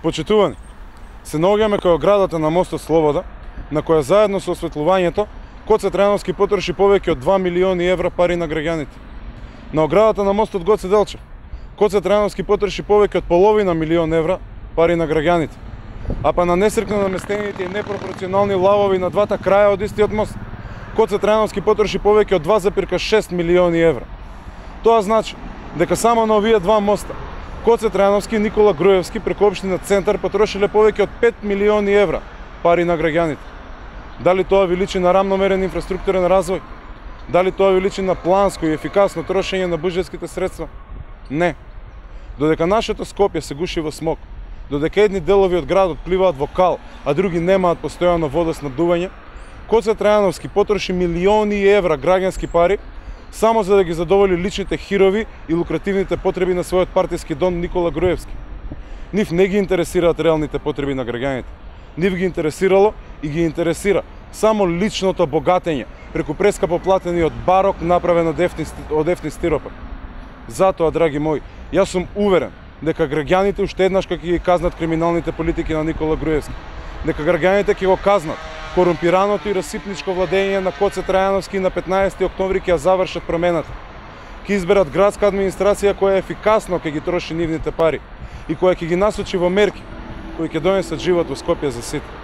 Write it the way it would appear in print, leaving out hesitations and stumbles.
Почитувани, се наоѓаме кај оградата на мостот Слобода, на која заедно со осветлувањето Гоце Трајановски потроши повеќе од 2 милиони евра пари на граѓаните. На оградата на мостот Гоце Делчев, Гоце Трајановски потроши повеќе од половина милион евра пари на граѓаните. А па на несрекно наместените и непропорционални лавови на двата краја од истиот мост, Гоце Трајановски потроши повеќе од 2,6 милиони евра. Тоа значи дека само на овие два моста Гоце Трајановски и Никола Груевски преку општина Центар потрошиле повеќе од 5 милиони евра пари на граѓаните. Дали тоа ви личи на рамномерен инфраструктурен развој? Дали тоа ви личи на планско и ефикасно трошење на буџетските средства? Не. Додека нашето Скопје се гуши во смог, додека едни делови од градот пливаат во кал, а други немаат постојано водоснабдување, Гоце Трајановски потроши милиони евра граѓански пари само за да ги задоволи личните хирови и лукративните потреби на својот партиски дон Никола Груевски. Нив не ги интересираат реалните потреби на граѓаните. Нив ги интересирало и ги интересира само личното богатење преку прескапо платениот барок направен од ефтин стиропор. Затоа, драги мои, јас сум уверен дека граѓаните уште еднаш ќе ги казнат криминалните политики на Никола Груевски. Дека граѓаните ќе го казнат корумпираното и расипничко владење на Гоце Трајановски и на 15 октомври ќе ја завршат промената. Ќе изберат градска администрација која ефикасно ќе ги троши нивните пари и која ќе ги насочи во мерки кои ќе донесат живот во Скопје за сите.